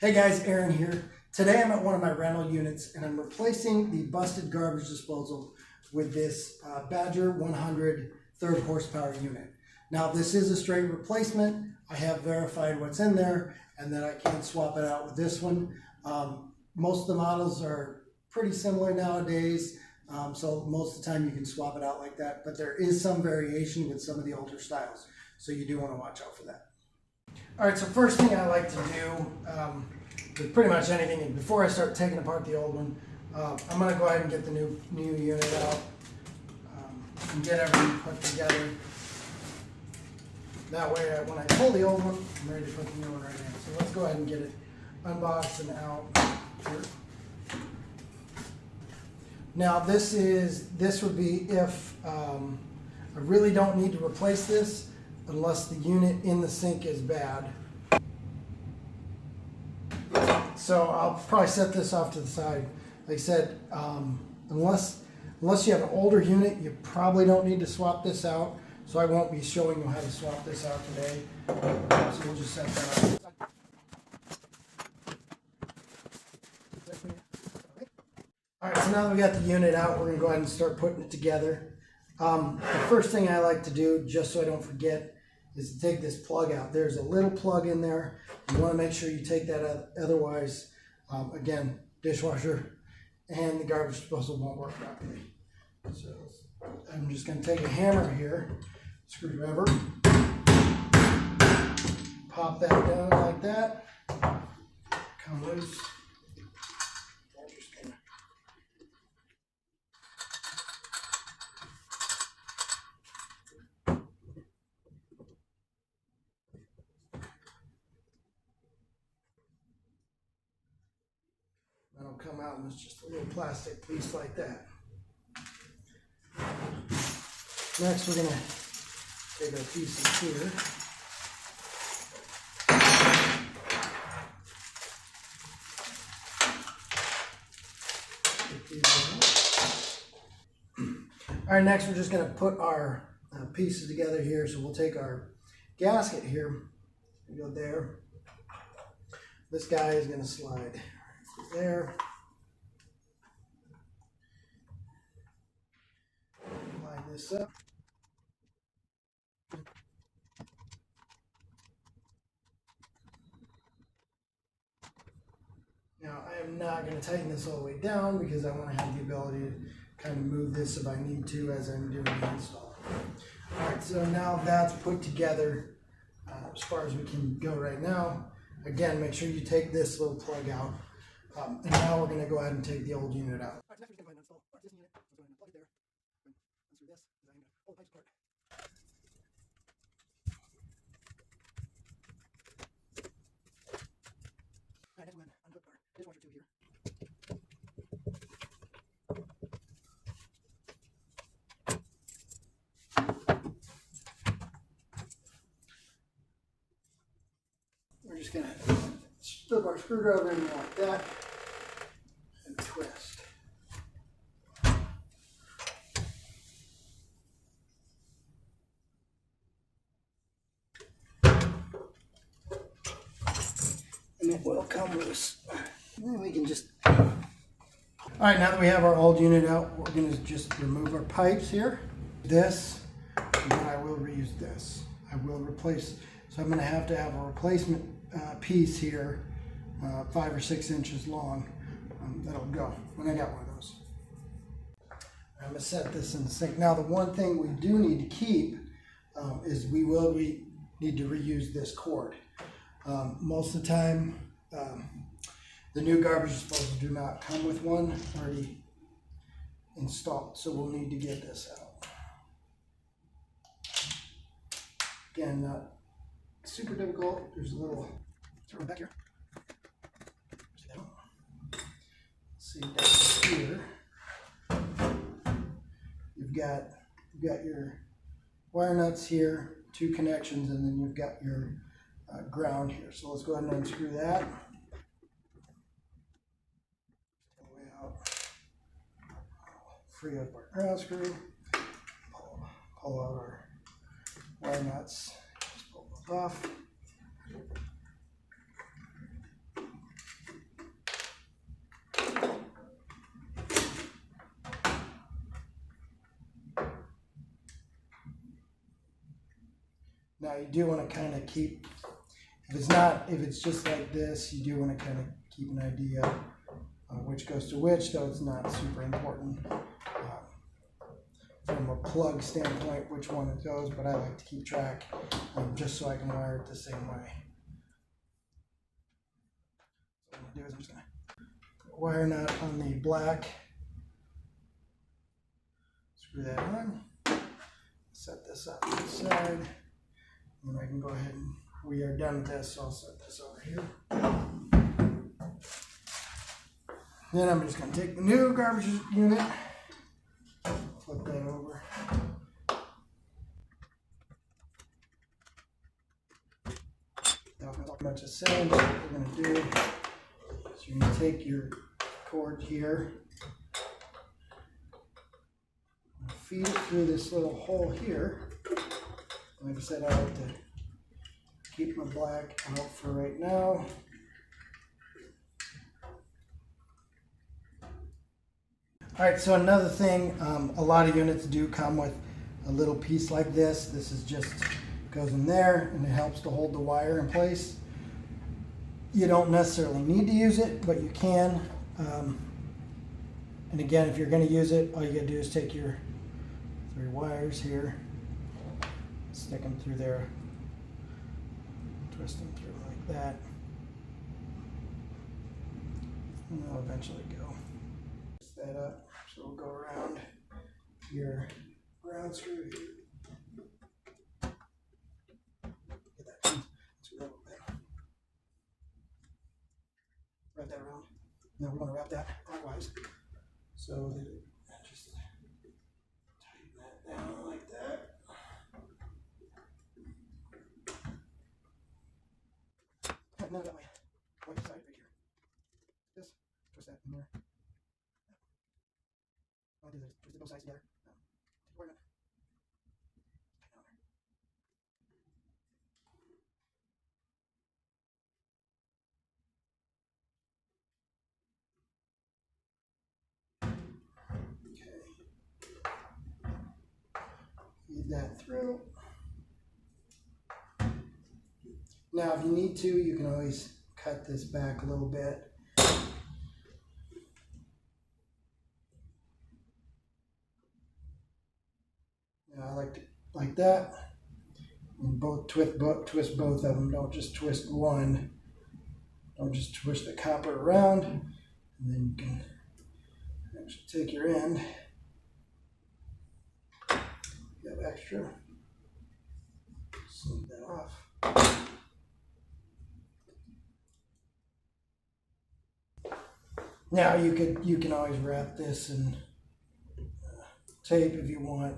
Hey guys, Aaron here. Today I'm at one of my rental units and I'm replacing the busted garbage disposal with this Badger 100 third horsepower unit. Now this is a straight replacement. I have verified what's in there and that I can swap it out with this one. Most of the models are pretty similar nowadays, so most of the time you can swap it out like that, but there is some variation with some of the older styles, so you do want to watch out for that. All right, so first thing I like to do with pretty much anything, and before I start taking apart the old one, I'm going to go ahead and get the new unit out and get everything put together. That way, when I pull the old one, I'm ready to put the new one right in. So let's go ahead and get it unboxed and out here. Now this would be if I really don't need to replace this unless the unit in the sink is bad. So I'll probably set this off to the side. Like I said, unless you have an older unit, you probably don't need to swap this out. So I won't be showing you how to swap this out today. So we'll just set that up. All right, so now that we got the unit out, we're gonna go ahead and start putting it together. The first thing I like to do, just so I don't forget, is to take this plug out. There's a little plug in there. You want to make sure you take that out. Otherwise, again, dishwasher and the garbage disposal won't work properly. So I'm just going to take a hammer here, screwdriver, pop that down like that, come loose. That'll come out and it's just a little plastic piece like that. Next we're going to take our pieces here. Alright, next we're just going to put our pieces together here. So we'll take our gasket here, go there. This guy is going to slide there. Line this up. Now I am not going to tighten this all the way down because I want to have the ability to kind of move this if I need to as I'm doing the install. Alright, so now that's put together as far as we can go right now. Again, make sure you take this little plug out. And now we're going to go ahead and take the old unit out. All right, next we're going to go ahead and install this unit. So I'm going to plug it there. Unscrew this, and I'm going to pull the pipes apart. All right, next we're going to unhook our dishwasher tube here. We're just going to slip our screwdriver in there like that and twist. And it will come loose. And then we can just... Alright, now that we have our old unit out, we're going to just remove our pipes here. This, and then I will reuse this. I will replace, so I'm going to have a replacement piece here, 5 or 6 inches long. That'll go when I got one of those. I'm going to set this in the sink. Now the one thing we do need to keep is we need to reuse this cord. Most of the time, the new garbage disposals do not come with one already installed, so we'll need to get this out. Again, not super difficult. There's a little, throw back here. See down here, you've got your wire nuts here, 2 connections, and then you've got your ground here. So let's go ahead and unscrew that. All the way out. Free up our ground screw. Pull out our wire nuts. Just pull those off. you do want to kind of keep, if it's just like this, you do want to kind of keep an idea which goes to which, though it's not super important from a plug standpoint which one it goes, but I like to keep track just so I can wire it the same way. So what I'm going to do is I'm just going to put a wire nut on the black, screw that on, set this up to the side, and I can go ahead and we are done with this, so I'll set this over here. Then I'm just going to take the new garbage unit, flip that over. That's pretty much the same. So what we're going to do is you're going to take your cord here, feed it through this little hole here. Like I said, I like to keep my black out for right now. Alright, so another thing, a lot of units do come with a little piece like this. This is just goes in there and it helps to hold the wire in place. You don't necessarily need to use it, but you can. And again, if you're going to use it, all you got to do is take your 3 wires here, stick them through there, twist them through like that, and they'll eventually go. Twist that up. So we'll go around your ground screw here. Get that screw that a little bit. Wrap that around. Now we're going to wrap that clockwise so that it just tighten that down like that. No, that way. Right side right here. This. Twist that in there. I'll do this. Twist both sides together. Take it. Okay. Feed that through. Now, if you need to, you can always cut this back a little bit. I like to like that. And twist both of them. Don't just twist one. Don't just twist the copper around. And then you can actually take your end. You have extra. Snip that off. Now you can always wrap this in tape if you want.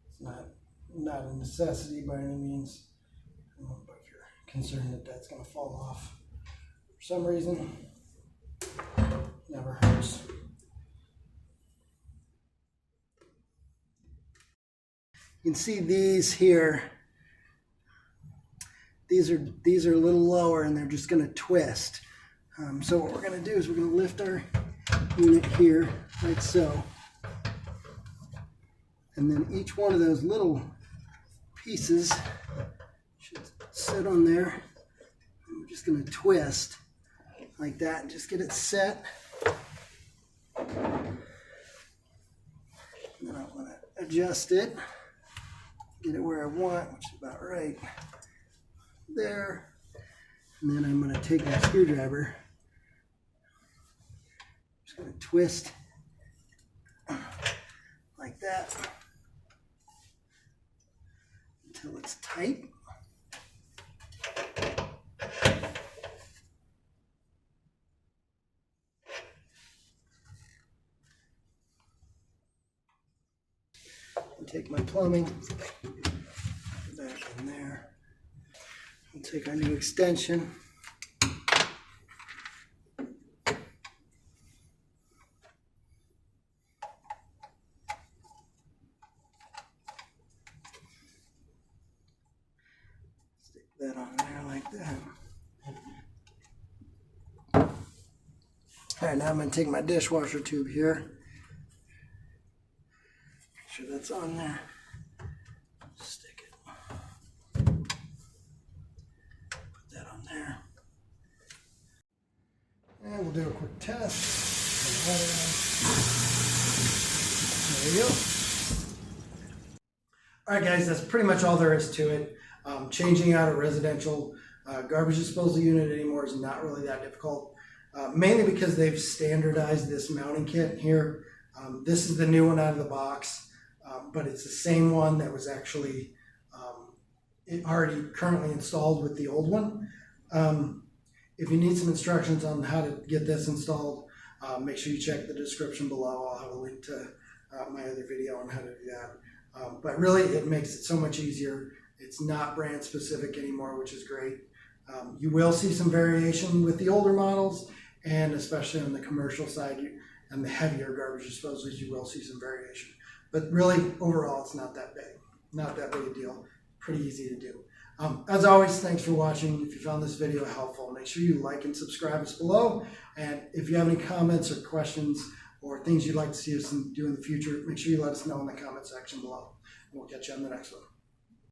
It's not a necessity by any means, but if you're concerned that that's going to fall off for some reason, never hurts. You can see these here. These are a little lower and they're just going to twist. So what we're going to do is we're going to lift our unit here like so. And then each one of those little pieces should sit on there. And we're just going to twist like that and just get it set. And then I want to adjust it, get it where I want, which is about right there. And then I'm going to take my screwdriver, just going to twist like that until it's tight. And take my plumbing, put that in there. We'll take our new extension. Stick that on there like that. All right, now I'm going to take my dishwasher tube here. Make sure that's on there. Stick it. do a quick test. There you go. All right, guys, that's pretty much all there is to it. Changing out a residential garbage disposal unit anymore is not really that difficult, mainly because they've standardized this mounting kit here. This is the new one out of the box, but it's the same one that was actually already currently installed with the old one. If you need some instructions on how to get this installed, make sure you check the description below. I'll have a link to my other video on how to do that. But really, it makes it so much easier. It's not brand specific anymore, which is great. You will see some variation with the older models, and especially on the commercial side and the heavier garbage disposals, you will see some variation. But really, overall, it's not that big. Not that big a deal. Pretty easy to do. As always, thanks for watching. If you found this video helpful, make sure you like and subscribe us below. And if you have any comments or questions or things you'd like to see us do in the future, make sure you let us know in the comment section below. And we'll catch you on the next one.